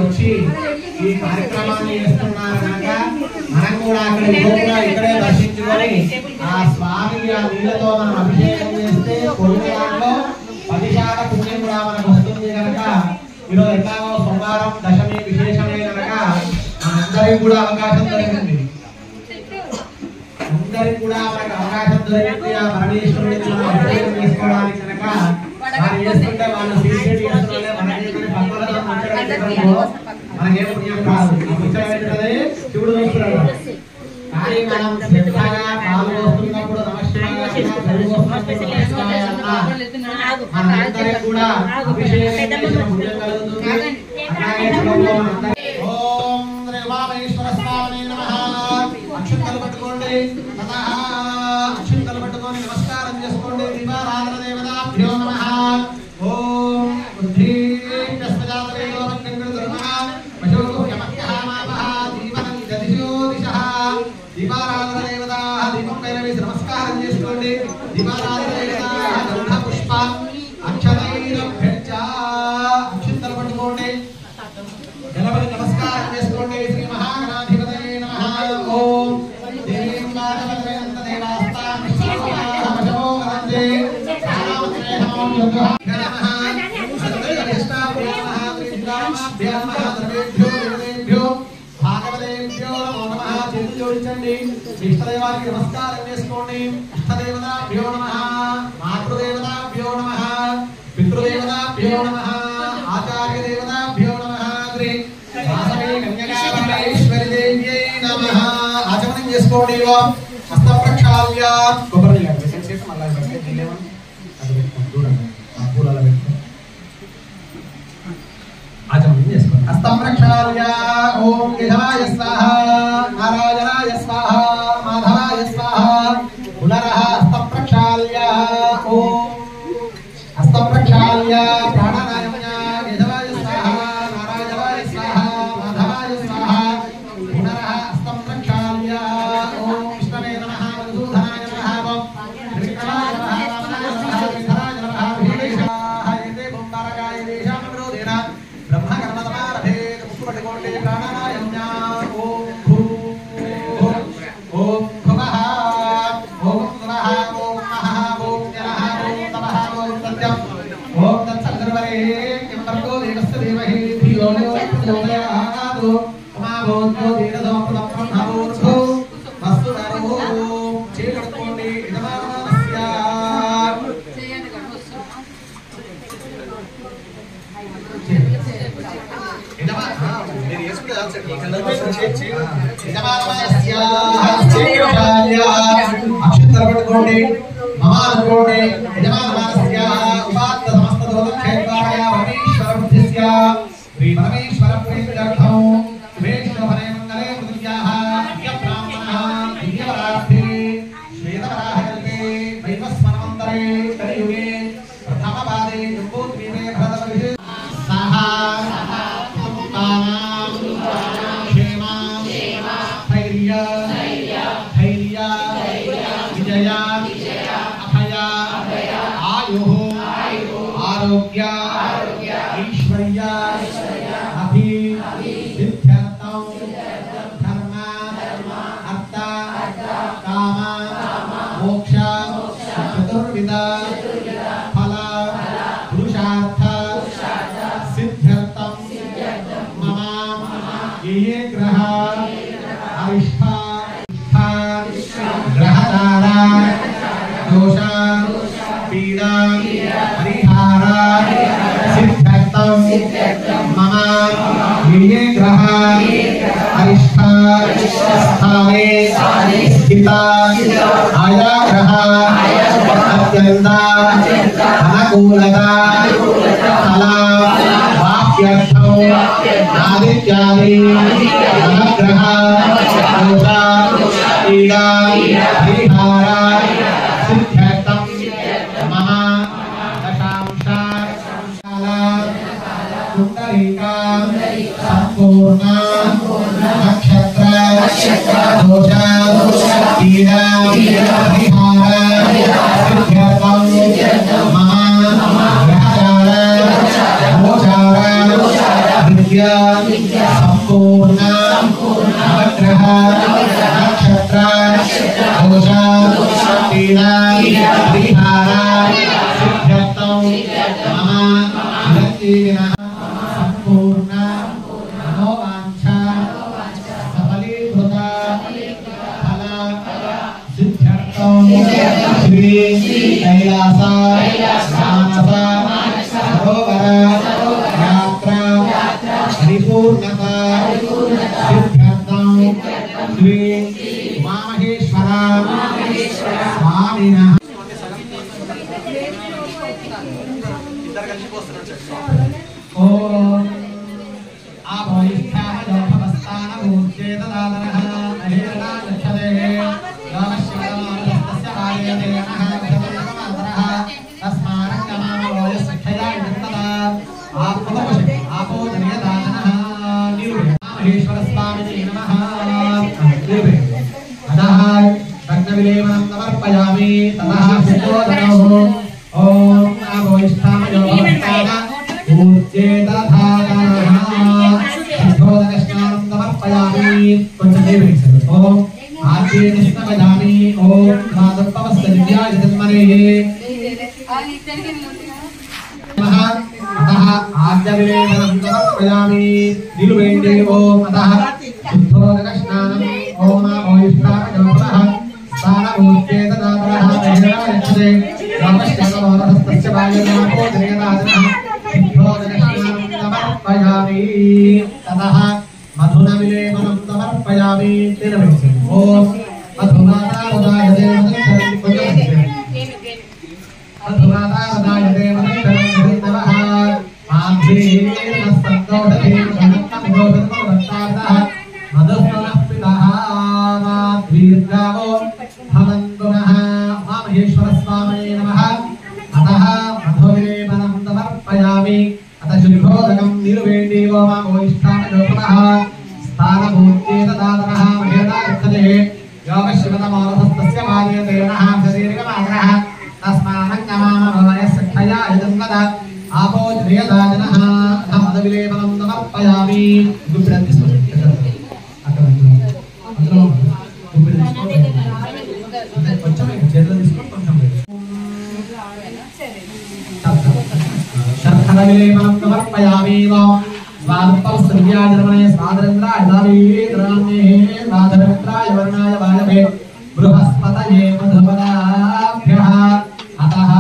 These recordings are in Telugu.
వచ్చి ఈ కార్యక్రమాన్ని చేస్తున్నారు కనుక మనం కూడా ఇక్కడే దర్శించుకొని ఆ స్వామికి ఆ నీళ్ళతో మనం అభిషేకం చేస్తే కొడుకు దాంట్లో 10% పుణ్యం కూడా మనకు వస్తుంది కనుక ఈరోజు ఎట్లాగో సోమవారం దశమి విశేషమే కనుక అందరికి కూడా అవకాశం దొరికింది. అందరికి కూడా మనకు అవకాశం దొరికింది ఆ పరమేశ్వరుడిని మనం అభిషేకం చేసుకోవడానికి కనుక వాళ్ళు చేస్తుంటే వాళ్ళు సీక్రెట్ చేస్తుంటే మనకేమైనా పక్కన మనకేం పుణ్యం కాదు. ఆ పుణ్యం ఏంటంటే శివుడు చూస్తున్నాడు. కానీ మనం శ్రద్ధగా పాలు వస్తున్నప్పుడు నమస్కారం మనందరికి కూడా అభిషేకం చేసిన పుణ్యం కలుగుతుంది. ఓం శ్రీ ఉమామహేశ్వర స్వామినే నమః. అక్షంతలు పట్టుకోండి, అక్షంతలు పట్టుకొని నమస్కారం చేసుకోండి. దీపారాధన దేవతాభ్యో నమః. ఓం దీపారాధన దేవత దీపం పైన వేసి నమస్కారం చేసుకోండి. దీపారాధన దేవత గంధ పుష్ప అక్షతైరభ్యర్చ అక్షంతలు పట్టుకోండి, గణపతి నమస్కారం చేసుకోండి. శ్రీ మహాగణాధిపతయే నమః. ఓం దేవీం మాధవదేవంత దేవాస్తాం విశ్వమహామశో వదంతే నామత్రేహమో యోగః నమః. సర్వేష్టాభ్యో నమః. త్రిజామాభ్యో నమః. సర్వేభ్యో దేవేభ్యో భాగవతేభ్యో నమో నమః. చేతులు జోడించండి. ఇష్టదైవానికి నమస్కారం చేసుకోండి. ఇష్టదేవతాభ్యో నమః. మాతృదేవతాభ్యో నమః. పితృదేవతాభ్యో నమః. ఆచార్య దేవతాభ్యో నమః. శ్రీ వాసవి కన్యకాపరమేశ్వరి దేవ్యై నమః. ఆచమనం చేసుకోండి. హస్త ప్రక్షాళ్య కొబ్బరి చేసి మళ్ళీ దూరం పూలలో పెట్టుకోండి. ఆచమనం చేసుకోండి. హస్తం ప్రక్షాళ్య ఓం కేశవాయ స్వాహ, నారాయణాయ స్వాహ, మాధవాయ స్వాహ. పునరః హస్తం ప్రక్షాళ్య ఓం హస్తం ప్రక్షాళ్య ప్రాణాయామయ కేశవాయ స్వాహ, నారాయణాయ స్వాహ, మాధవాయ స్వాహ. పునరః హస్తం ప్రక్షాళ్య ఓం విష్ణవే నమః, మధుసూదనాయ నమః, త్రివిక్రమాయ నమః, వామనాయ నమః, విఘ్నాయ నమః, విఘ్నేశాయ తే బొంబారకాయ దేశామ విరోధేన బ్రహ్మకర్మతమారభేద ముక్కు పట్టుకోండి. ప్రాణాయామయ ఓం భూ ఓం భువః ఓం స్వః ఓం మహః ఓం జనః ఓం తపః ఓం సత్యం ఓం తత్సర్వరేణ్యం భర్గో దేవస్య ధీమహి ధియో యో ప్రచోదయాత్ మా భూతో దీనదో బ్రహ్మభూతో వస్తు నరో చేకడుకోండి. ఇదమానస్య నేను చేసుకుంటే అక్షంతలు పట్టుకోండి. మమ అనుకోండి. యజమానస్య ఉపాత్త సమస్త దోషక్షేత్రాయ పరమేశ్వర బుద్ధిస్య శ్రీ పరమేశ్వర ప్రీత్యర్థం శుభేష్ఠభనే మంగళే మృత్యాః దివ్యబ్రాహ్మణః దివ్యవరార్థే శ్వేతవరాహకల్పే వైవస్వనమంతరే కలియుగే ప్రథమపాదే జంబూద్వీపే భరతవర్షే సహ విజయ అభయ ఆయు ఆరోగ్య ఐశ్వర్య అభి సిద్ధ్యర్థం ధర్మ అర్థ కామ మోక్ష చతుర్విధ ఫల పురుషార్థ సిద్ధ్యర్థం మమ ఏ గ్రహ అరిష్ట గ్రహతార దోష పీడ పరిహార సిద్ధ్యర్థం మమ ఏ గ్రహ అరిష్ట స్థానే స్థిత ఆయా గ్రహ అత్యంత అనుకూలత ఫల వాక్యర్థం ఆదిత్యాది నవగ్రహ దోష पीड़ा परिहारा सिद्ध्यर्थम महा दशांशा कुंडलिका संपूर्ण नक्षत्र दोष पीड़ा परिहारा सिद्ध्यर्थम महा विद्या संपूर्ण नवग्रह नक्षत्र दोष पीड़ा परिहारा सिद्ध्यर्थम महा विद्या संपूर्ण मनोवांछा सफलीभूता फल सिद्ध्यर्थम श्री कैलास मानस सरोवर परिपूर्णता सिद्ध्यर्थम श्री उमामहेश्वर स्वामिनः ओम आभोष्ठाः योगवस्थानभूत्येतदादनः अहेरना गच्छते योगश्चरमानस्तस्य आर्यतेनः विषमयकमातरः तस्मारङ्गमामलोयसख्यया इदन्तदा आत्मवशे आपो जनयदानः महेश्वर स्वामिने नमः अतः रत्नविलेपनं समर्पयामि ततः शुद्धोदनौ ओम आभोष्ठाः योगवस्थानः शुद्धोदकस्नानं समर्पयामि ओम आद्येन वदामि ओम माधवपवस्तदिव्याय जन्मने नमः अतः आद्यविलेपनं समर्पयामि निलुवेण्डे ओम अतः शुद्धोदकस्नानं ओम आभोष्ठाः योगः स्थानभूत्येतदातरः अहेरनायच्छते रामश्चक्रमोरहस्तस्य वायुनापो जनयदादनः समर्पयामि ततः मधुनविलेपनं समर्पयामि ओम मधुमाता वदायते मधुमाता वदायते मधुमाता आभ्येन सन्तोषते मधुस्मनः पितः माद्वीर्गावो भवन्तु नः महेश्वर स्वामिने नमः अतः मधुविलेपनं समर्पयामि अतः शुद्धोदकं निलुवेण्डे वोमामोष्ठामयोगः स्थानभूत्येतदादनः महेना गच्छते योगशिवतमोरहस्तस्य वार्यतेनः शरीरकमातरः तस्मानङ्गमामलोयसख्यया यजन्वद आपो जनयदानः अतः मधुविलेपनं समर्पयामि शर्करविलेपनं समर्पयामि स्वादुपवस्तदिव्याजन्मने स्वादरेन्द्राय दावीन्द्राण्ये राधवेन्द्राय वर्णाय वायवे बृहस्पतये मधुपदाभ्यः अतः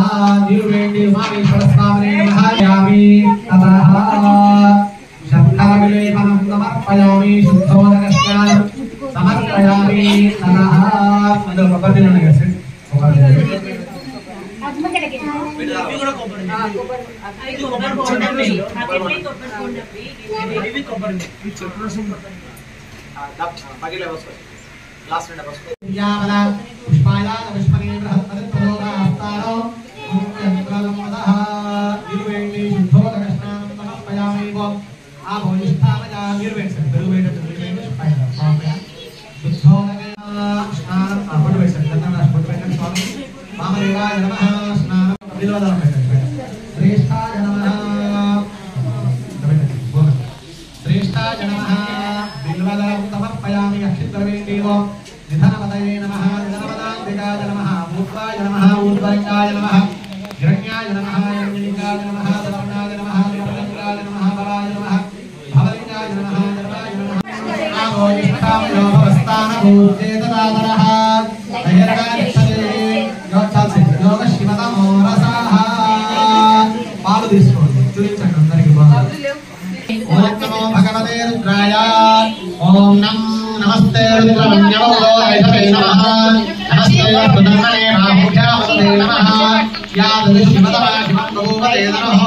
निलुवेण्डे उमामेश्वर स्वामिने नमः यामि ततः शर्करविलेपनं समर्पयामि शुद्धोदकस्नानं समर्पयामि ततः ओम नमस्ते रुद्रमन्यवोदयते नमः नमस्ते प्रधमने राहुजावते नमः यादृशिवतमाशिवन्दोवते नमः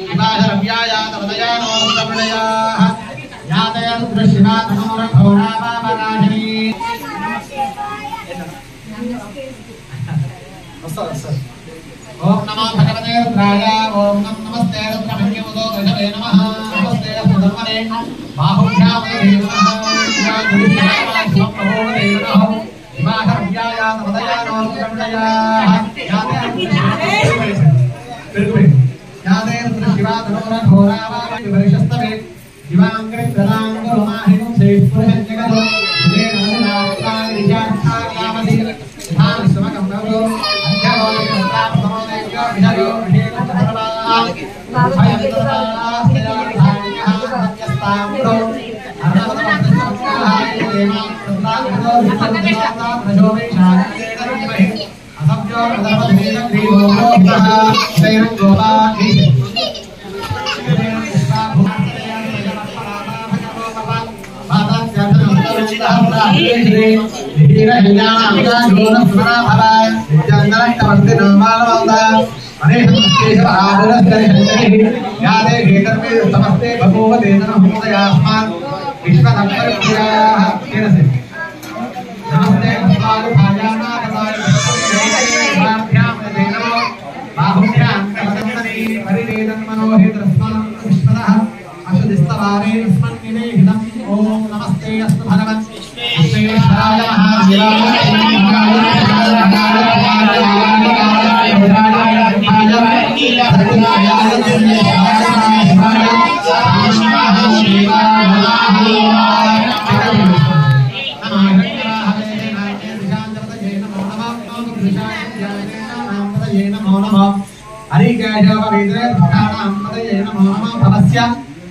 विभाषरव्यायातवदया नमोस्तमणयाः यातय रुद्रशिवातमोरघोरावापराशिनी ओम नमो भगवते रुद्राय ओम नमस्ते रुद्रमन्युतो गजवे नमः नमस्ते सुधर्मणे बाहुभ्यां नमः या गुरुभ्यां प्रभो नमः हिमाहर्याय नमदया नमदया यादे रुद्र शिवा धनोरा घोरावा विवरिशस्तवे दिवांग्रे प्रदांगो माहिनुं सेपुरं जगतो ये नमनात्ता निजात्ता कामदि धाम समकं नवो अध्यावो प्रतापमोदे विधायो विधेयो सर्वा भयंतरा स्थिरा धान्यः सत्यस्ताम्रो अर्णवदमस्तकाय देवा प्रदांगो विष्णुदेवता प्रजोमे शान्तेन असभ्यो प्रदर्भदेन ग्रीवो भः तैरं गोपा ओम नमस्ते अस्तु भगवन् विश्वेश्वराय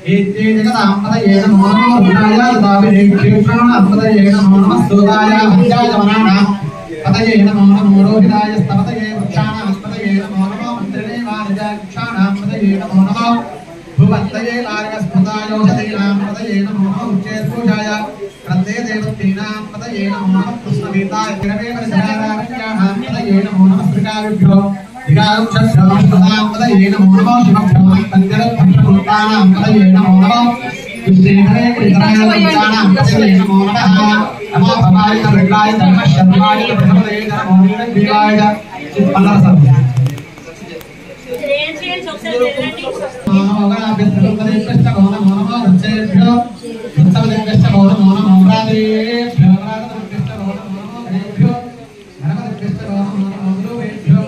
एते जगदांपदये नमो नमः विनाय दाविने क्षेत्राणांपदये नमो नमः स्तोताय हत्याय वनानां पदये नमो नमो रोहिताय स्तपदये वृक्षाणांपदये नमो नमः मन्त्रिणे वाणिज्यक्षाणांपदये नमो नमः भुवन्तये वार्गस्फुतायोषधीनांपदये नमो नमः उच्चैर्पूजाय क्रन्दे देवतीनांपदये नमो नमः कृष्णगीताय किरणे वरदराराज्ञानांपदये नमो नमः श्रीकार्यभ्यो दिगारुं शस्त्रमस्तदांपदये नमो नमः शिवभ्यो पञ्चरत्नपुरुषाणांपदये नमो नमः विष्णुधरे कृतरायणांपदये नमो नमः नमो भवाय सर्वाय धर्मशर्वाय प्रथमदये नमो नीलग्रीवाय चित्पल्लरसम् नमो गणाभ्यस्तुपदेभ्यश्च नमो नमो वृक्षेभ्यो वृक्षपदेभ्यश्च नमो नमो राधेभ्यो राधेभ्यश्च नमो नमो गणेभ्यो गणपतिभ्यश्च नमो नमो गुरुवेभ्यो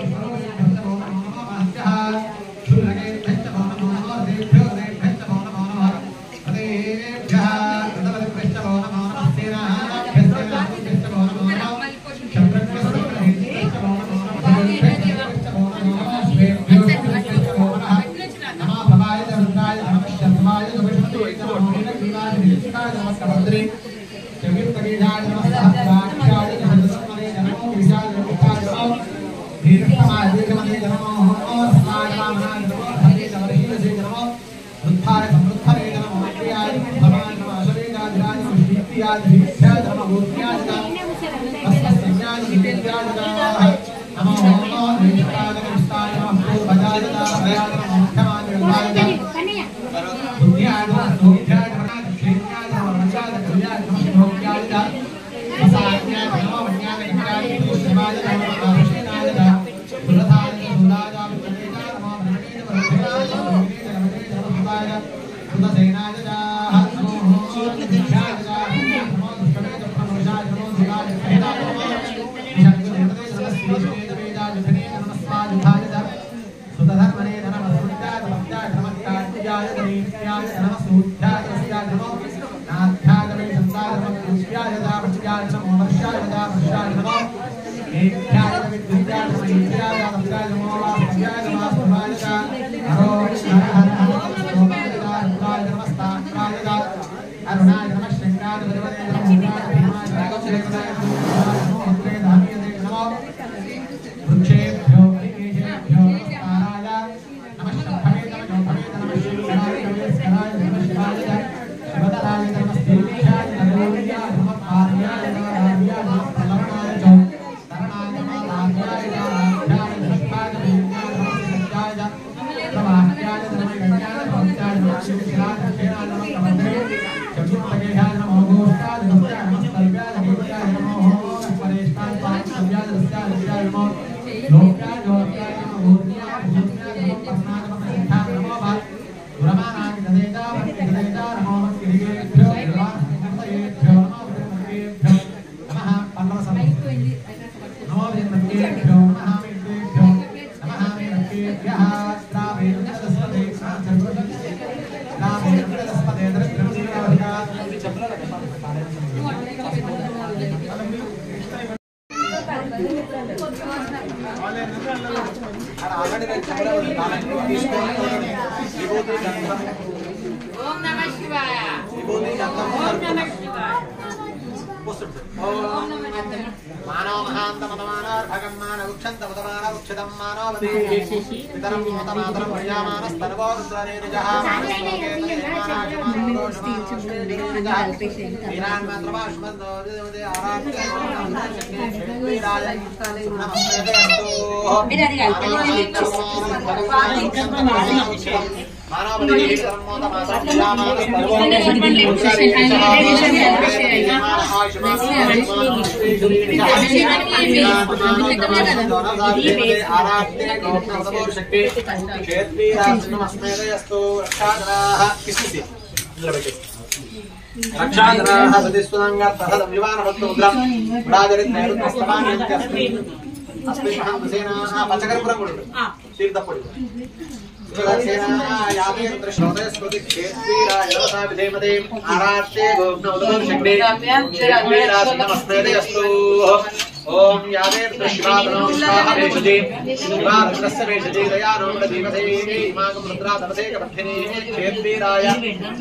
ओम यादेव शिवादनो स्वाहावेशजे शिवारुद्रस्य वेशजे दयानो दिवसे इमागं रुद्रा तपसे कपठिने क्षेत्रीराय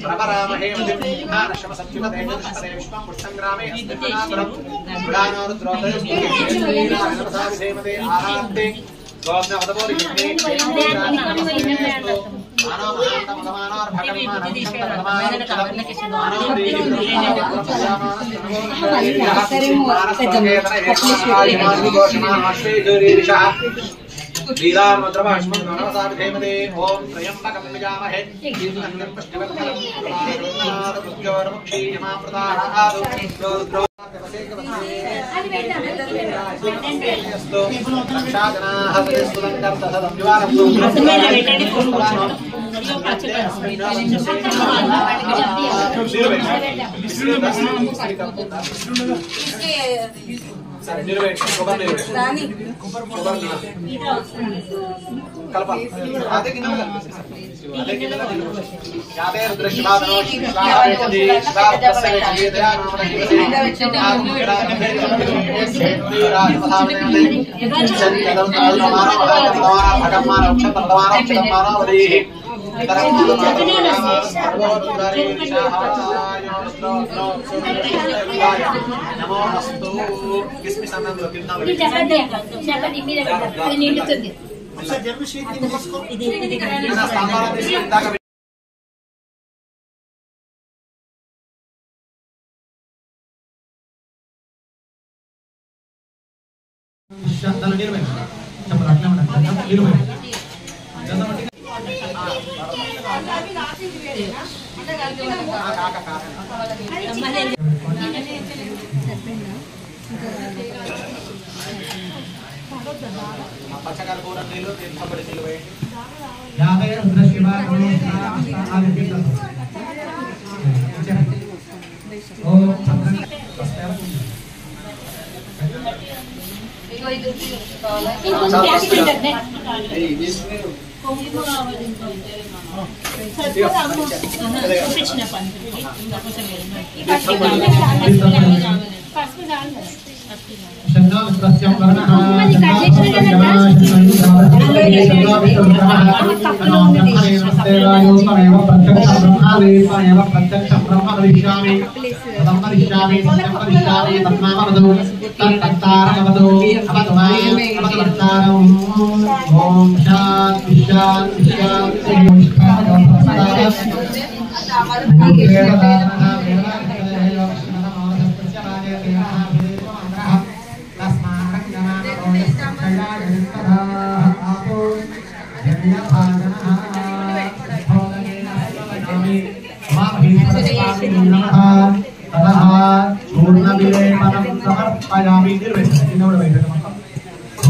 प्रपरामहे मदिन्नानशम सत्युपते जष्पते विश्वं पुष्टंग्रामे अस्तिनातरं गुडानो रुद्रोदयस्तु क्षेत्रीराय नमसाविधेमते आहात्ते गोब्न वदबोधि ओम त्र्यंबकं यजामहे कीर्तनं पुष्टिवर्धनं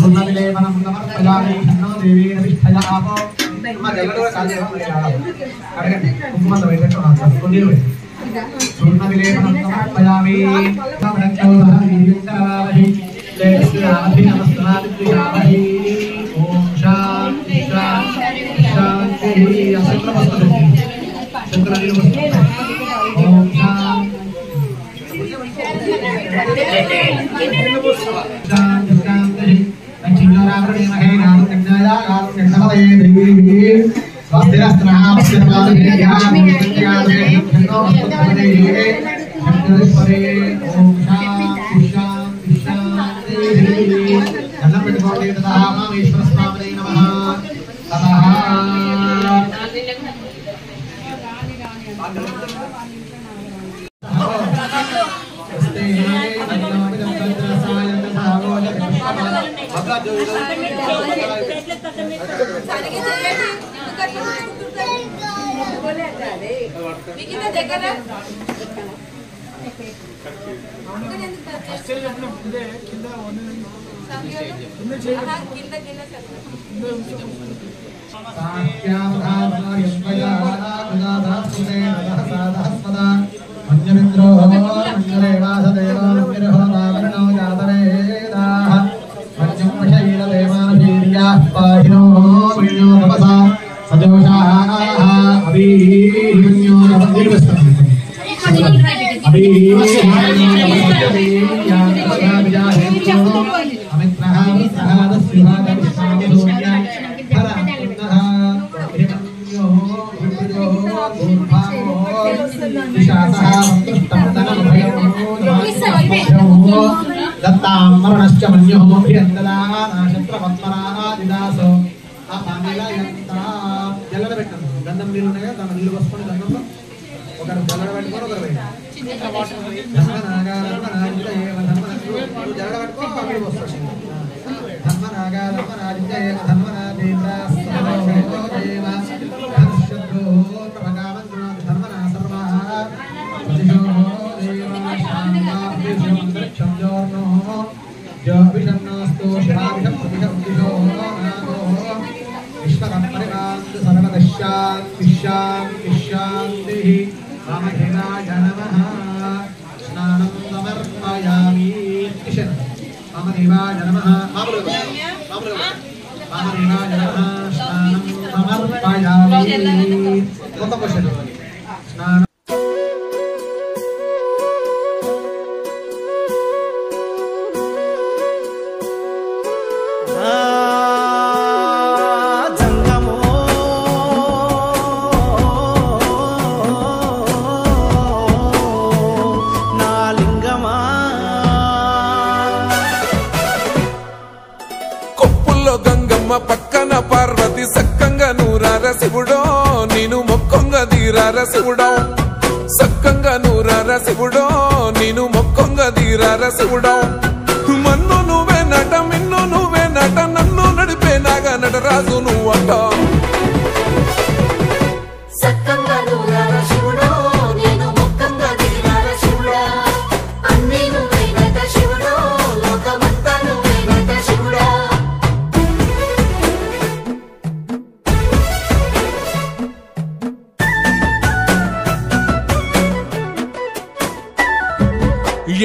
सुर्णविलेपनं समर्पयामि तन्नो देवीन विष्ठयापो अम्मा जल्लडो काले अडगंడి కుంకుమ వేయటం రాస్తారు కొద్దిగా सुर्णविलेपनं समर्पयामि समरक्षोधः वीर्यङ्करावहि लेस्यामि नमस्कारादित्यावहि ओम शांति शांति शांति असंक्रमस्तु शंकराचार्य ओम शांति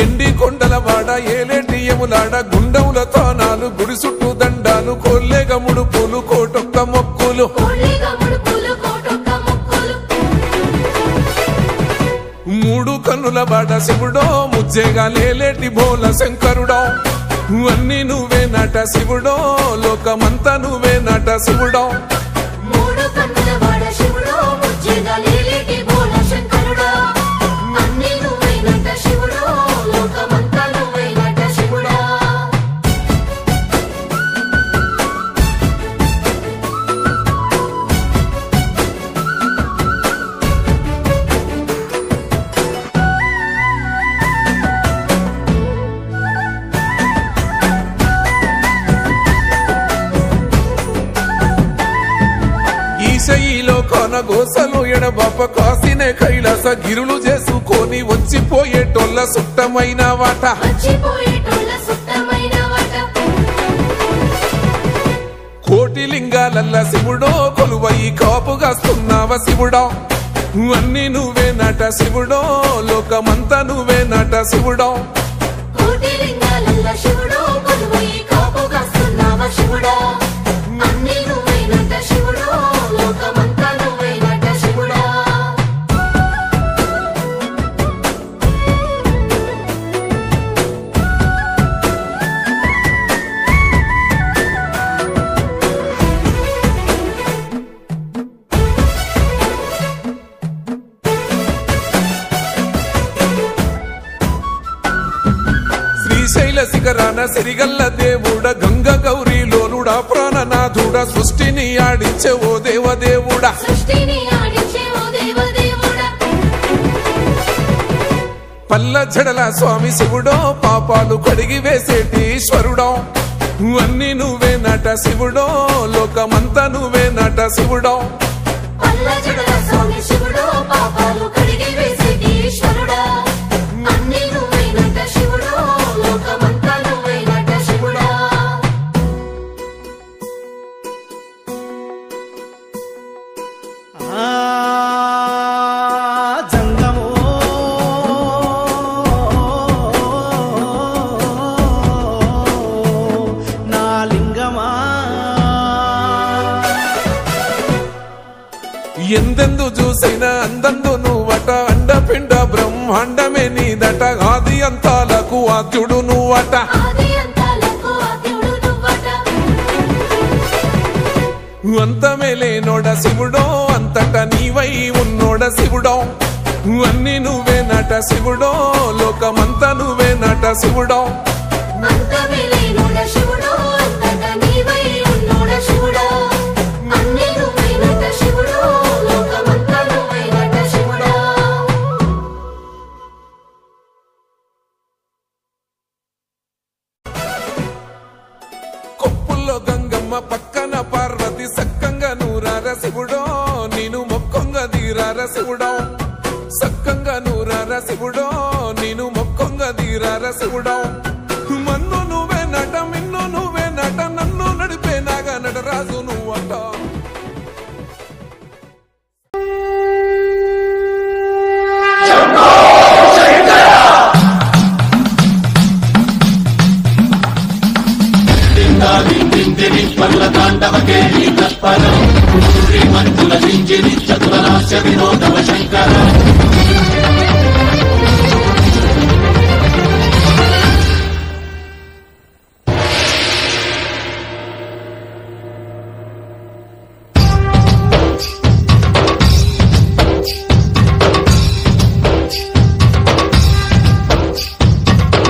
ఎండి కొండలవాడ ఏలేటి యములాడ గుండములతో నాలు గుడి చుట్టూ దండాలు కొల్లేగ ముడుపులు కోటొక్క మొక్కులు మూడు కన్నుల బాట శివుడో ముజ్జేగా లేలేటి భోల శంకరుడో అన్ని నువ్వే నట శివుడో లోకమంతా నువ్వే నట శివుడో మూడు కన్నుల బాట శివుడో ముజ్జేగా లేలేటి భోల శంకరుడో అన్ని నువ్వే నట శివుడో లోకమంతా నువ్వే నట శివుడో ఈశయిలో కొన గోసలు ఎడబాప కాసినే కైలాస గిరులు చేసుకొని వచ్చిపోయేటోళ్ళ సుట్టమైన వాట కోటి లింగాలల్ల శివుడో కొలువై కాపుగాస్తున్నావ శివుడా అన్ని నువ్వే నట శివుడో లోకమంతా నువ్వే నట శివుడో కోటి లింగాలల్ల శివుడో కొలువై కాపుగాస్తున్నావ శివుడా అన్ని నువ్వే నట శివుడో లోకమంతా నువ్వే నట శివుడా శ్రీశైల శిఖరాన సిరిగల్ల దేవుడ గంగ గౌరీ లోలుడా ప్రాణనాథుడ సృష్టిని ఆడించే ఓ దేవదేవుడా సృష్టిని ఆడించే ఓ దేవదేవుడా పల్ల జడల స్వామి శివుడో పాపాలు కడిగి వేసేటి ఈశ్వరుడో అన్ని నువ్వే నట శివుడో లోకమంతా నువ్వే నట శివుడో పల్ల జడల స్వామి శివుడో పాపాలు కడిగి వేసేటి ఈశ్వరుడా అన్ని నువ్వే నట శివుడో లోకమంతా నువ్వే నట శివుడా జంగమో నా లింగమా ఎందెందు చూసిన అందందు నువ్వట అండపిండ బ్రహ్మాండమే నీదట ఆది అంతాలకు ఆద్యుడు నువ్వట ఆది అంతాలకు ఆద్యుడు నువ్వట అంతమే లేనోడ శివుడో అంతట నీవై ఉన్నోడ శివుడో అన్ని నువ్వే నట శివుడో లోకమంతా నువ్వే నట శివుడో అంతమే లేనోడ శివుడో అంతట నీవై ఉన్నోడ శివుడా అన్ని నువ్వే నట శివుడో లోకమంతా నువ్వే నట శివుడా కొప్పుల్లో గంగమ్మ పక్కన పార్వతి సక్కంగా నూరార శివుడో నేను మొక్కంగా తీరార శివుడో సక్కంగా నూరార శివుడో నేను మొక్కంగా తీరార శివుడో మన్ను నువ్వే నట మిన్ను నువ్వే నట నన్ను నడిపే నాగా నటరాజు నువ్వట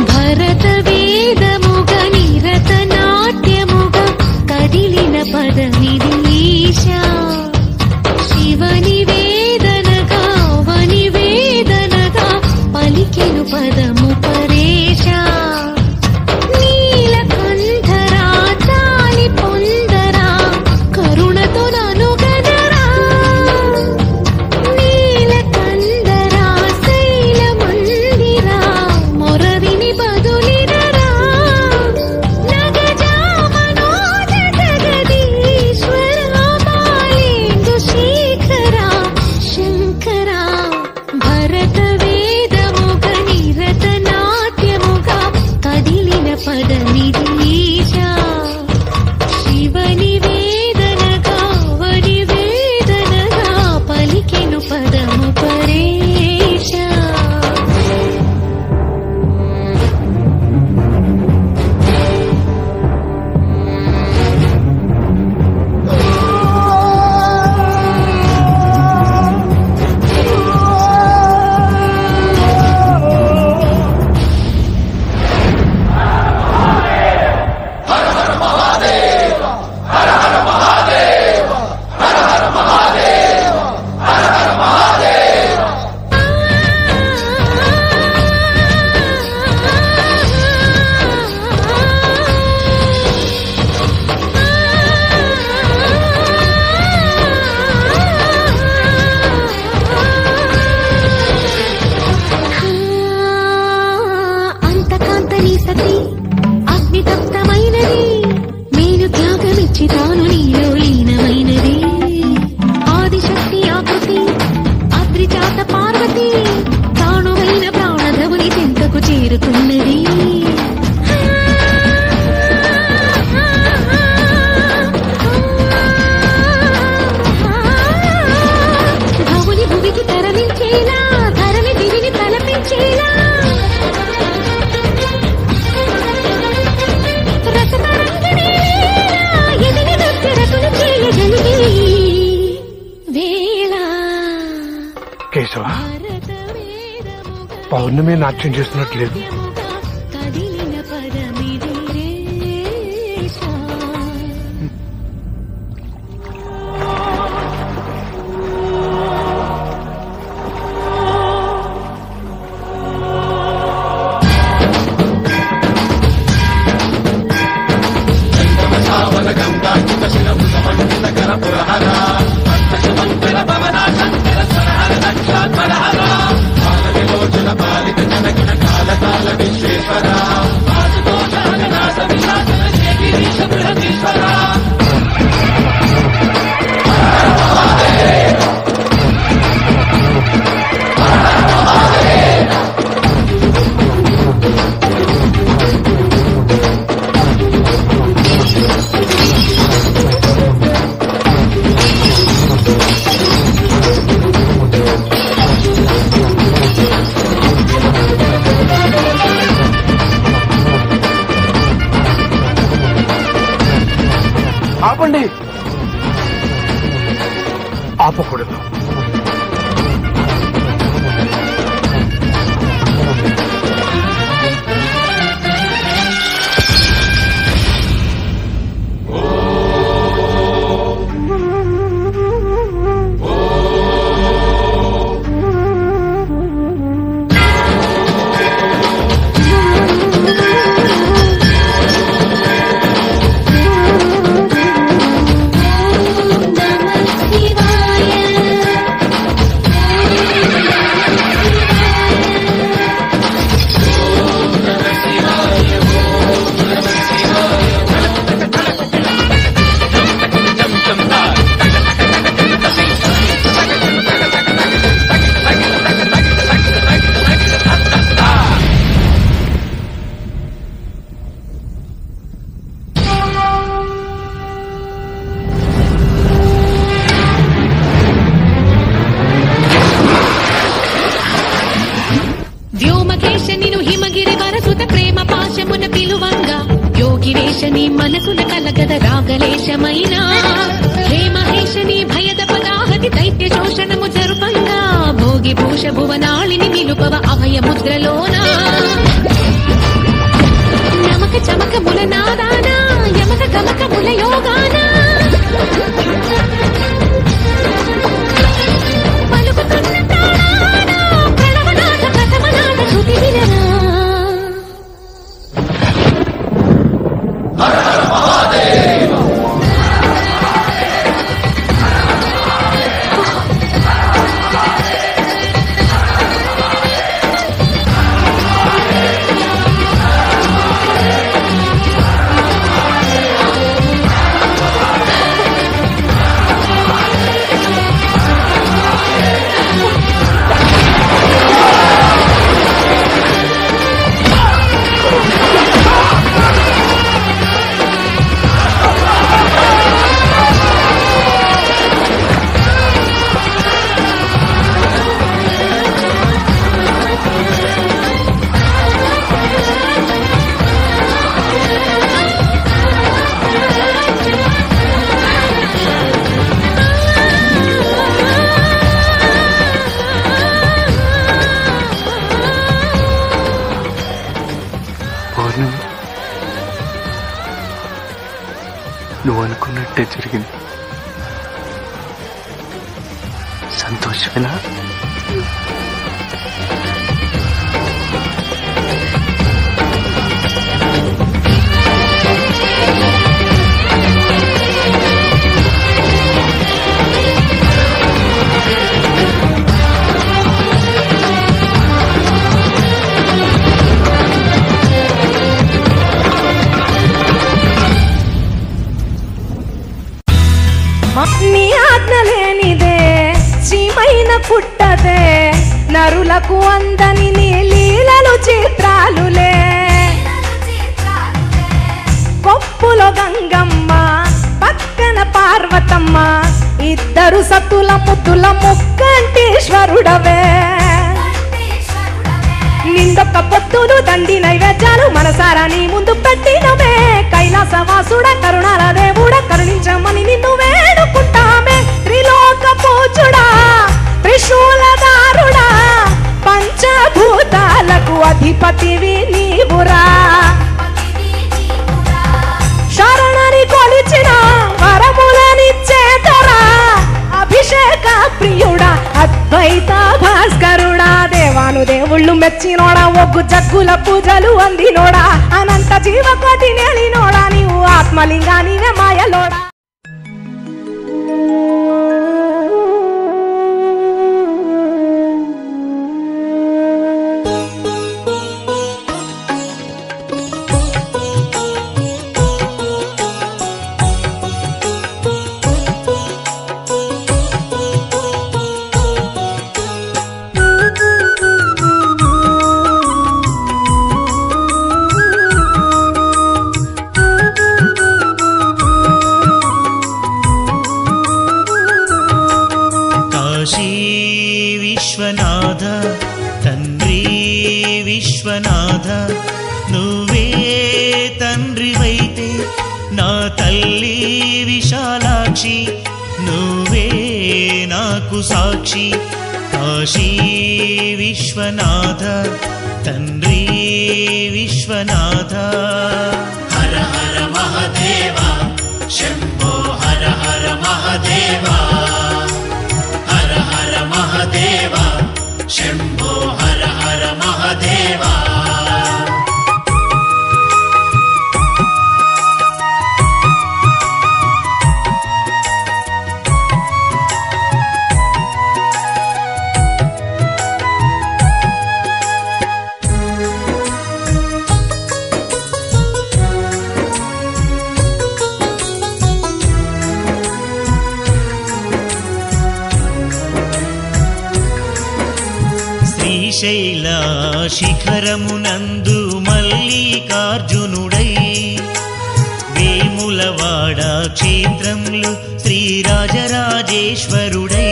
భరత వేదముగ నిరత నాట్యముగ కదిలిన పదమిది ఈశా శివని వేదనగా వని పౌర్ణమి నాట్యం చేస్తున్నట్లేదు. కదిలిన పదమిదిరేశా. ఆపండి. ఆపకూడదు. నీ మనసున కలగద రాగలేశమైన హే మహేశని భయద పదాహతి దైత్య శోషణము జరుపంగా భోగి భూష భువనాళిని నిలుపవ అభయ ముద్రలోన నమక చమక ముల నాదాన యమక గమక ముల యోగాన పలుకుతున్న తాళాన ప్రణవనాథ ప్రథమనాథ శృతి వినరా నువ్వు అనుకున్నట్టే జరిగింది. సంతోషమేనా? నీ ఆజ్ఞ లేనిదే శ్రీమైన పుట్టదే నరులకు అందని నీ లీలలు చిత్రాలులే కొప్పులో గంగమ్మ పక్కన పార్వతమ్మ ఇద్దరు సతుల ముద్దుల ముక్కంటీశ్వరుడవే నిండొక్క పొత్తులు దండి నైవేద్యాలు మనసారా నీ ముందు పెట్టినమే కైలాసవాసుడ కరుణాల దేవుడ కరుణించమని నిన్ను వేడుకుంటామే త్రిలోక పూజుడా త్రిశూలదారుడా పంచభూత తెచ్చినోడా ఒగ్గు జగ్గుల పూజలు అందినోడా అనంత జీవకోటి నేలినోడా నీవు ఆత్మలింగా నీవే మాయలోడా విశ్వనాథ తండ్రి విశ్వనాథ నువ్వే తండ్రివైతే నా తల్లి విశాలాక్షి నువ్వే నాకు సాక్షి కాశీ విశ్వనాథ తండ్రి విశ్వనాథ హర హర మహాదేవ శంభో హర హర మహాదేవ మహాదేవ శంభో హర హర మహాదేవ శ్రీశైల శిఖరమునందు మల్లికార్జునుడై వేములవాడ క్షేత్రంలో శ్రీరాజరాజేశ్వరుడై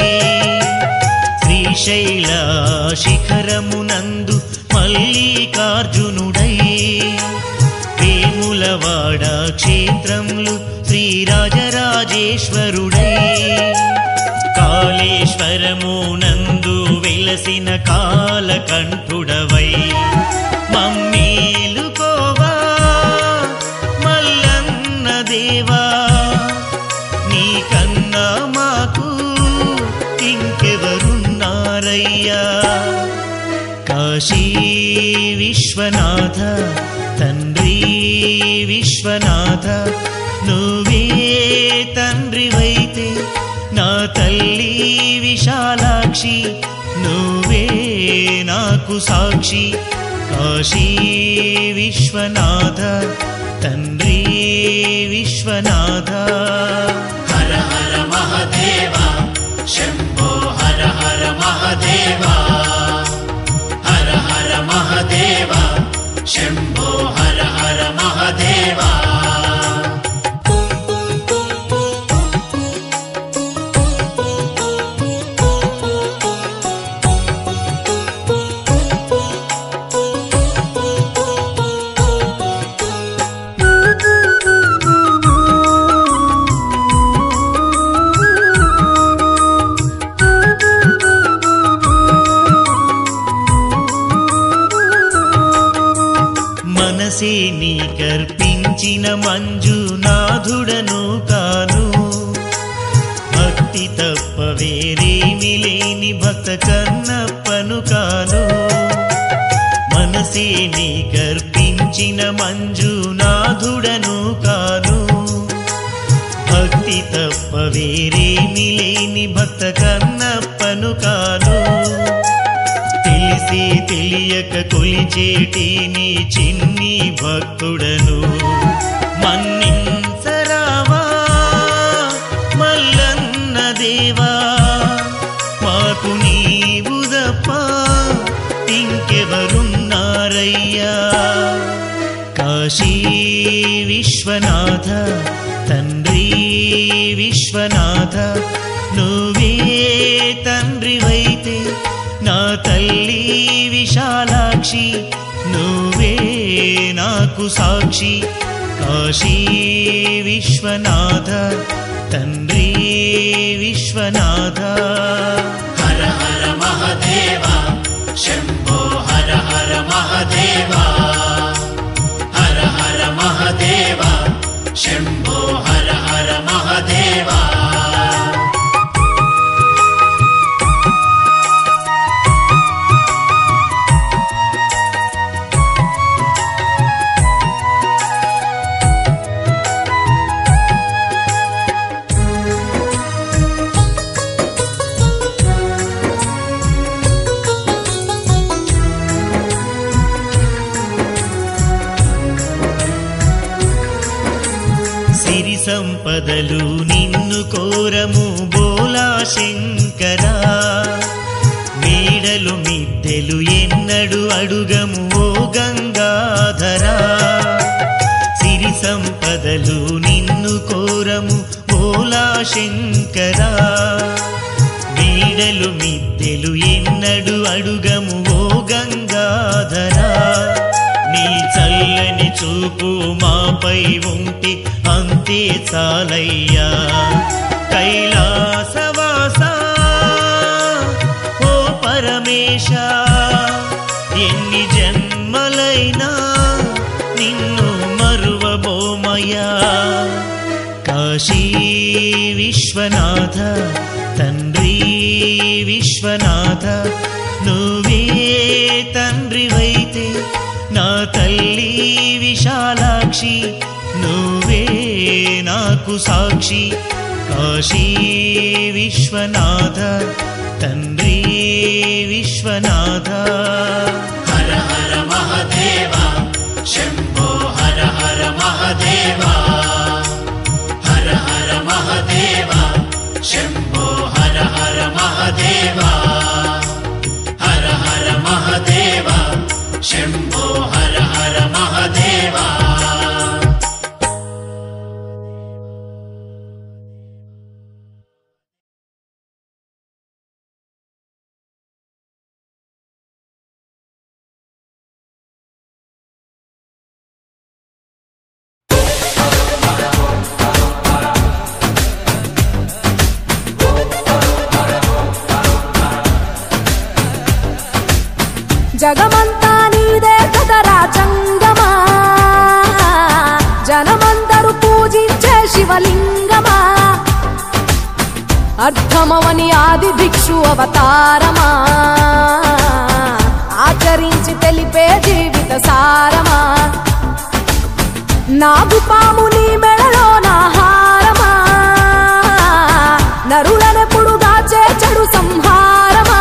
శ్రీశైల శిఖరమునందు మల్లికార్జునుడై వేములవాడ క్షేత్రంలో శ్రీరాజరాజేశ్వరుడై కాళేశ్వరమునందు వెలసిన కాలకంఠుడవై మమ్మేలుకోవా మల్లన్న దేవా నీకన్నా మాకు ఇంకెవరున్నారయ్యా కాశీ విశ్వనాథ తండ్రి విశ్వనాథ నువ్వే తండ్రివైతే నా తల్లి విశాలాక్షి నువ్వే నాకు సాక్షి కాశీ విశ్వనాథ తండ్రి విశ్వనాథ హర హర మహాదేవ శంభో హర హర మహాదేవ హర హర మహాదేవ శంభో హర హర మహాదేవ మనసే నీ కర్పించిన మంజునాథుడను కాను భక్తి తప్ప వేరేమి లేని భక్త కన్నప్పను కాను మనసే నీ కర్పించిన మంజునాథుడను కాను భక్తి తప్ప వేరేమి లేని భక్త కన్నప్పను కాను తెలిసి తెలియక కొలిచేటి నీ చిన్ని భక్తుడను మన్నించరావా మల్లన్న దేవా మాకు నీవు తప్ప ఇంకెవరున్నారయ్యా కాశీ విశ్వనాథ తండ్రి విశ్వనాథ నువ్వే తండ్రివైతే నా తల్లి విశాలాక్షి నువ్వే నాకు సాక్షి కాశీ విశ్వనాథ తండ్రి విశ్వనాథ హర హర మహాదేవ శంభో హర హర మహాదేవ హర హర మహాదేవ శంభో హర హర మహాదేవ సంపదలు నిన్ను కోరము బోలా శంకరా మేడలు మిద్దెలు ఎన్నడు అడుగము ఓ గంగాధరా సిరి సంపదలు నిన్ను కోరము బోలా శంకరా మేడలు మిద్దెలు ఎన్నడు అడుగము ఓ గంగాధరా నీ చల్లని చూపు మాపై ఉంటే అంతే చాలయ్యా కైలాసవాస ఓ పరమేశ ఎన్ని జన్మలైనా నిన్ను మరువబోమయ్యా కాశీ విశ్వనాథ తండ్రి విశ్వనాథ నువ్వే తండ్రివైతే నా తల్లి విశాలాక్షి నువ్వే నాకు సాక్షి కాశీ విశ్వనాథ తండ్రి విశ్వనాథ హర హర మహాదేవ శంభో హర హర మహాదేవ హర హర మహాదేవ శంభో హర హర మహాదేవ హర హర మహాదేవ శంభో హర హర మహాదేవ జగమంతా నీదే కదరా జంగమా జనమందరూ పూజించే శివలింగమా అర్థమవని ఆది భిక్షు అవతారమా ఆచరించి తెలిపే జీవిత సారమా నాగుపాము నీ మెడలో నా హారమా నరులనెప్పుడు దాచే చెడు సంహారమా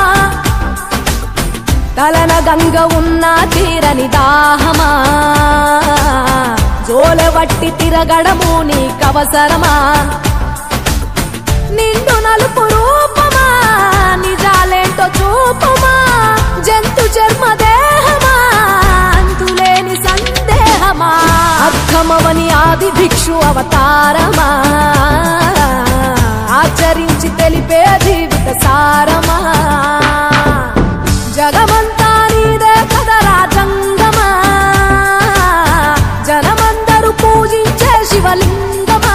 తలన గంగ ఉన్న తీరని దాహమా జోలవట్టి తిరగడము నీకవసరమా నిండు నలుపు రూపమా నిజాలేంటో చూపమా జంతు చర్మ దేహమా అంతులేని సందేహమా అర్థమవని ఆది భిక్షు అవతారమా ఆచరించి తెలిపే జీవిత సారమా జగమంతా నీదే కదరా జంగమా జనమందరూ పూజించే శివలింగమా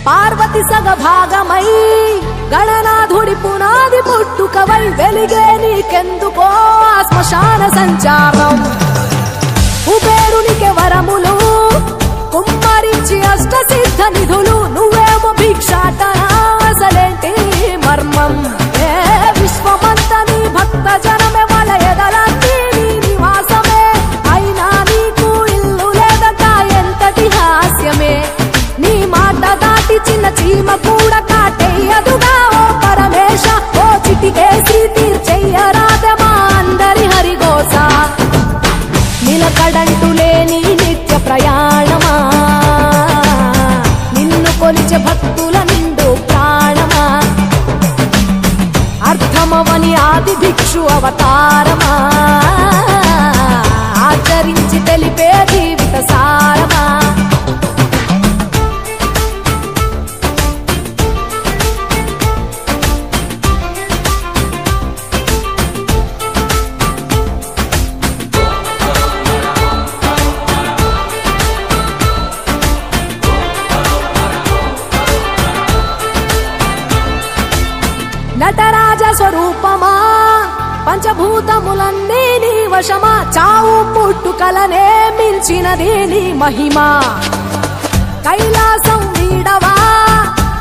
పార్వతి సగభాగమై గణనాథుడి పునాది పుట్టుకవై వెలిగే నీకెందుకో శ్మశాన సంచారం కుబేరునికి వరములు కుమ్మరించి అష్ట సిద్ధ నిధులు నువ్వేమో భిక్షాటన అసలేంటి మర్మం ఏ విశ్వమంత నీ భక్త జనమే వాళ్ళ ఎదలంటి నీ నివాసమే అయినా నీకు ఇల్లు లేదట ఎంతటి హాస్యమే నీ మాట దాటి చిన్న చీమ కూడా కాటేయదుగా ఓ పరమేశ ఓ చిటికేసి తీర్చెయ్యరాదమా అందరి హరిగోస నిలకడంటూ లేని నిత్య ప్రయాణమా నిన్ను కొలిచే భక్తుల నిండు ప్రాణమా అర్థమవని ఆది భిక్షు అవతారమా ఆచరించి తెలిపే జీవిత సారమా నటరాజ స్వరూపమా పంచభూతములన్నీ నీ వశమా చావు పుట్టుకలనే మించినది నీ మహిమా కైలాసం వీడవా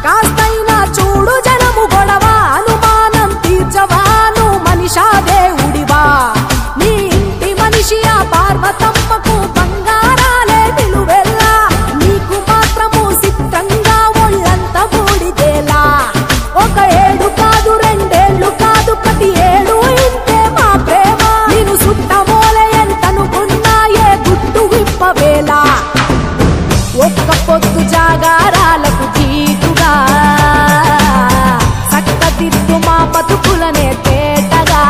కాస్తైనా చూడు జనము గొడవ అనుమానం తీర్చవా నువ్వు మనిషా దేవుడివా నీ ఇంటి మనిషి ఆ ఒకవేళ ఒక్క పొద్దు జాగారాలకు జీతుగా చక్కదిద్దు మా బతుకులనే తేటగా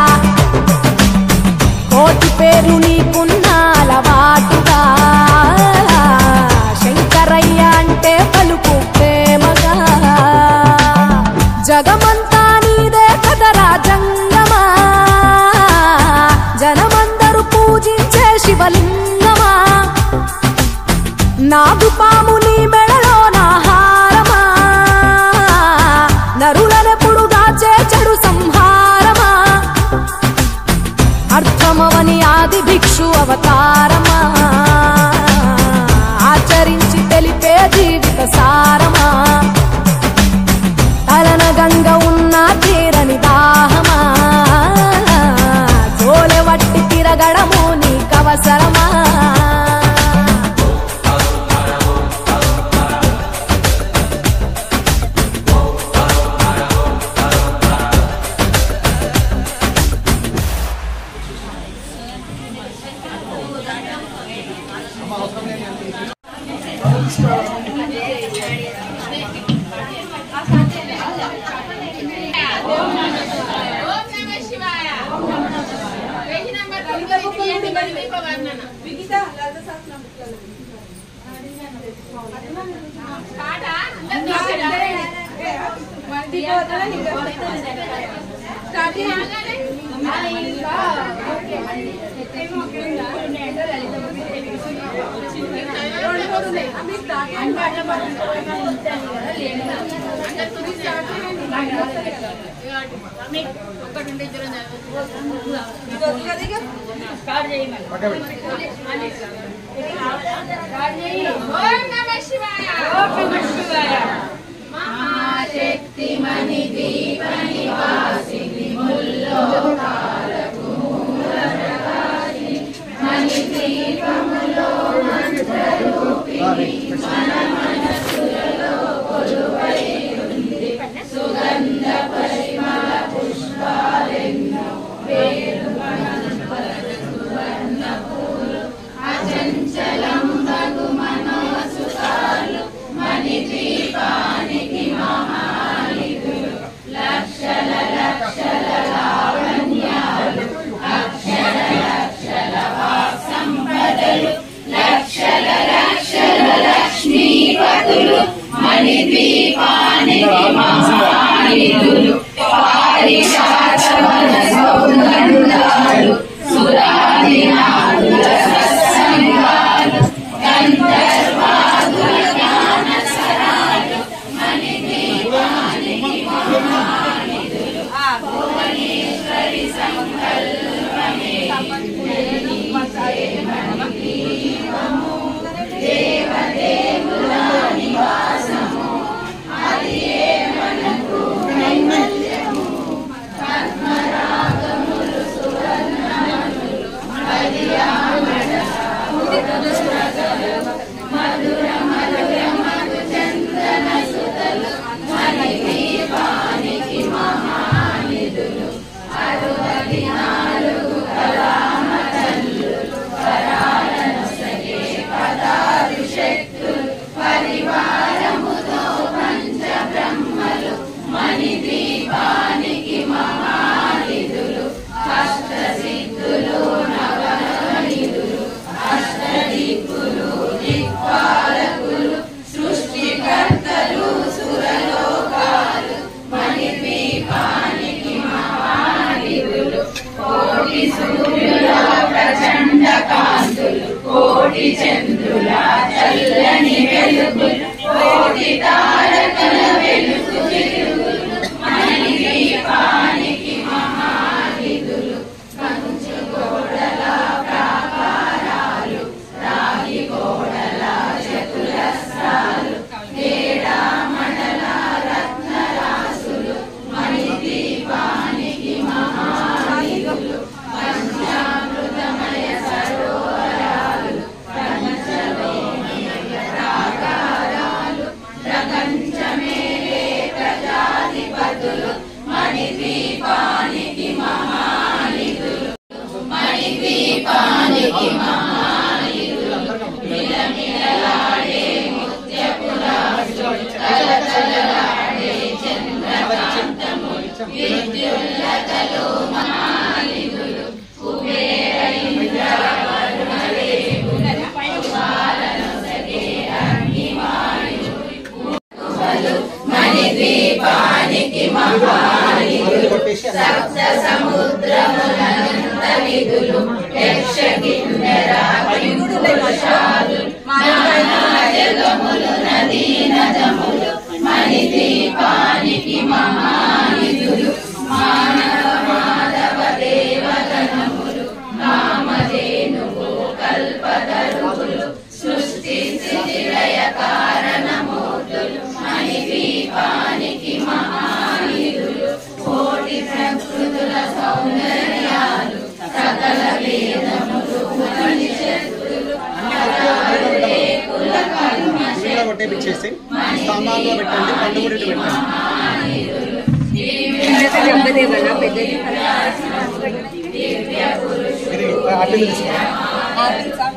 కోటి పేరు నీకున్న అలవాటుగా శంకరయ్య అంటే పలుకు ప్రేమగా జగమంతా నీదే కదరా జంగమా జనమందరూ పూజించే శివలింగమా నాగుపాము నీ మెడలో నా హారమా నరులనెప్పుడు దాచే చెడు సంహారమా అర్థమవని ఆది భిక్షు అవతారమా ఆచరించి తెలిపే జీవిత సారమా తలన గంగ ఉన్న తీరని దాహమా జోలె వట్టి తిరగడము నీకవసరమా మహాశక్తి మణి దీప నివాసిని ముల్లోకాలకు మూల ప్రకాశిని మణి దీపములో మంత్రరూపిణి మన మనసులలో కొలువై ఉంది సుగంధ పరిమళ పుష్పాలెన్నో వేరు సువర్ణ పూలు అచంచలం బగు మనోసుకాలు మణి దీపానికి మహానిధులు లక్షల లక్షల లావణ్యాలు అక్షర లక్షల సంపదలు లక్షల లక్షల లక్ష్మీపతులు మణి దీపానికి మహానిధులు పారిజాత వన సౌగంధాలు సురాదినాదుల సత్సంగాలు గంధర్వాదుల జ్ఞాన సరాలు మణి దీపానికి మహానిధులు భువనేశ్వరి సంకల్పమే దీపము దేవదేవుల నివాసము అది ఏ మనకు నైవేద్యము పద్మరాగ పట్టేపిచ్చేసి సామాన్లో పెట్టండి, పండు కూడా ఇటు పెట్టండి. అడ్డు తెలుసుకోండి.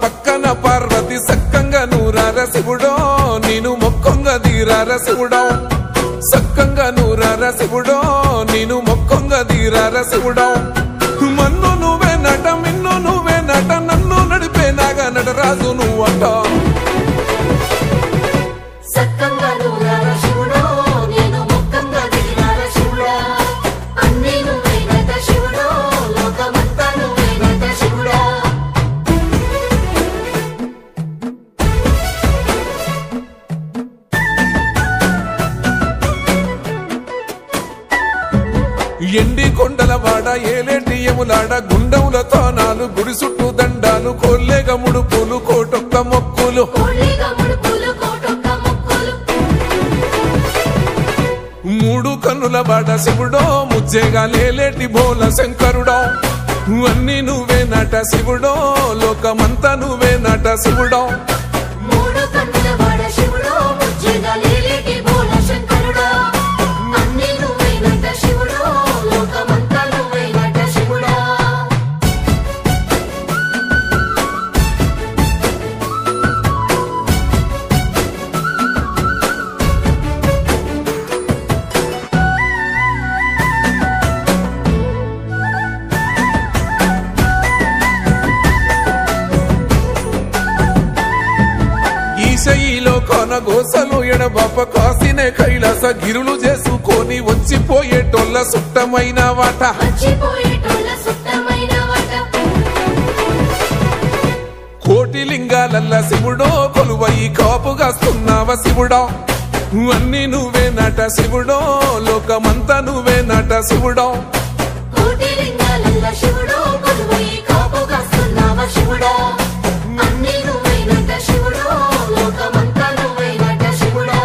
పక్కన పార్వతి సక్కంగా నూరార శివుడో నేను మొక్కంగా దీరార శివుడో సక్కంగా నూరార శివుడో నేను మొక్కంగా దీరార శివుడో మన్ను నువ్వే నట మిన్ను నువ్వే నట నన్ను నడిపే నాగా నటరాజు నువ్వంట సక్కంగా నూరార శివుడో నేను మొక్కంగా దీరార శివుడా అన్నీ నువ్వే నట శివుడో లోకమంతా నువ్వే నట శివుడా ఎండి కొండల వాడ ఏలేటి గుండెములాడ గుండములతో నాలు గుడి చుట్టూ దండాలు కోల్లేగ ముడుపులు కోటొక్క మొక్కులు మూడు కన్నుల బాట శివుడో ముజ్జేగా లేలేటి బోల శంకరుడో అన్ని నువ్వే నట శివుడో లోకమంతా నువ్వే నట శివుడో మూడు కన్నుల వాడ శివుడో ముజ్జేగా లేలేటి బోల శంకరుడో అన్ని నువ్వే నట శివుడో లోకమంతా నువ్వే నట శివుడో ఈశయిలో కొనగోసలు ఎడబాప కాసినే కైలాస గిరులు చేసుకొని వచ్చిపోయేటోళ్ళ సుట్టమైన వాట కోటి లింగాలల్ల శివుడో కొలువయి కాపుగాస్తున్నావ శివుడో అన్ని నువ్వే నట శివుడో లోకమంతా నువ్వే నట శివుడో కోటి లింగాలల్ల శివుడో కొలువయి కాపుగాస్తున్నావ శివుడో అన్ని నువ్వే నట శివుడో లోకమంతా నువ్వే నట శివుడో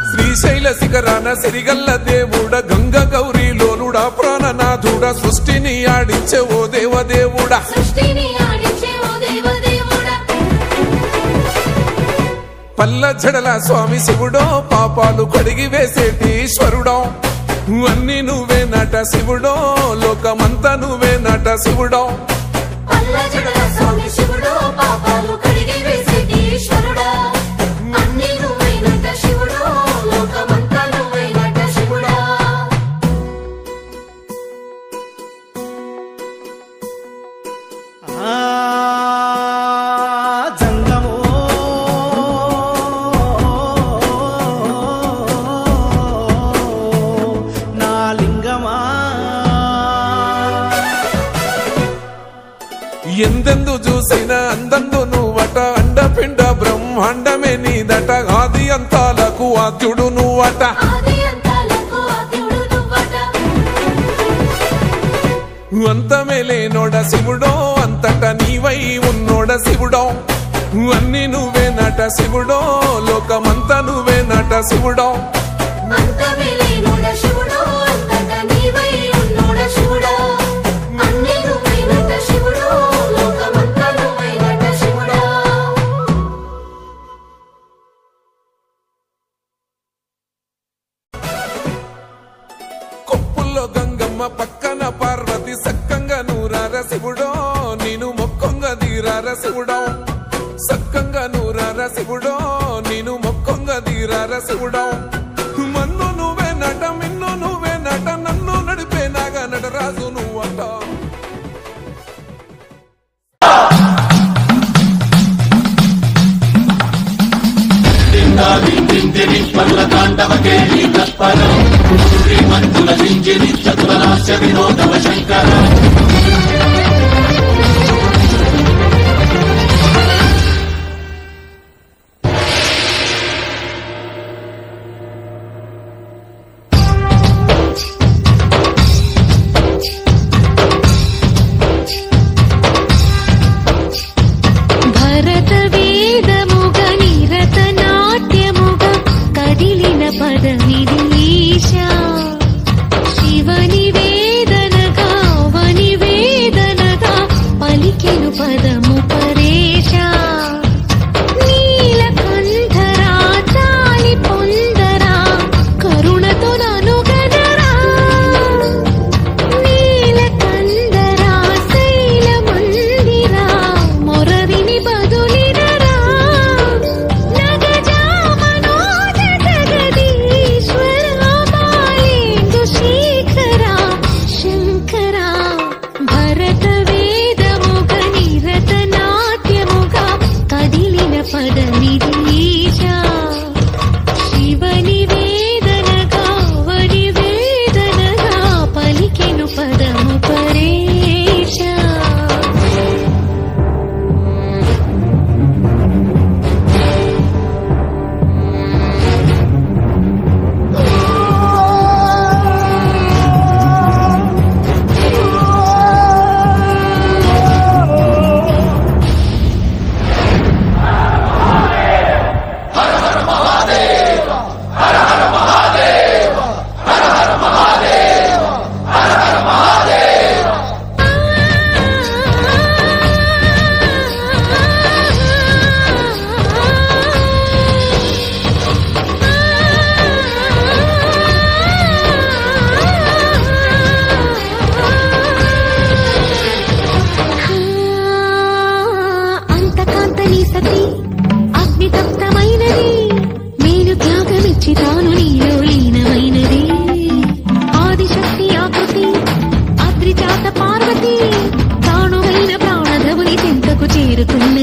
శ్రీశైల శిఖరాన సిరిగల్ల దేవుడ గంగ గౌరీ లోలుడా ప్రాణనాథుడ సృష్టిని ఆడించే ఓ దేవదేవుడా పల్ల జడల స్వామి శివుడో పాపాలు కడిగి వేసేటి ఈశ్వరుడో అన్ని నువ్వే నట శివుడో లోకమంతా నువ్వే నట శివుడో పల్ల జడల స్వామి శివుడో పాపాలు కడిగి వేసేటి ఈశ్వరుడో అన్ని నువ్వే నట శివుడో లోకమంతా నువ్వే నట శివుడో జంగమో నా లింగమా ఎందెందు చూసైనా అందందు నువ్వట అండపిండ బ్రహ్మాండమే నీదట ఆది అంతాలకు ఆద్యుడు నువ్వట ఆది అంతాలకు ఆద్యుడు నువ్వట అంతమే లేనోడ శివుడో అంతట నీవై ఉన్నోడ శివుడో అన్ని నువ్వే నట శివుడో లోకమంతా నువ్వే నట శివుడో అంతమే లేనోడ శివుడో అంతట నీవై ఉన్నోడ శివుడో అన్ని నువ్వే నట శివుడో లోకమంతా నువ్వే నట శివుడో కొప్పుల్లో గంగమ్మ పక్కన పార్వతి సక్కంగా నూరార శివుడో నేను మొక్కొంగ దీరార శివుడో సక్కంగా నూరార శివుడో నేను మొక్కొంగ దీరార శివుడో మన్ను నువ్వే నట మిన్ను నువ్వే నట నన్ను నడిపే నాగా నటరాజు నువ్వట భరత వేదముగ నిరత నాట్యముగ కదిలిన పదమిది ఈశా శివని వేదనగా చెంతకు చేరుకున్నా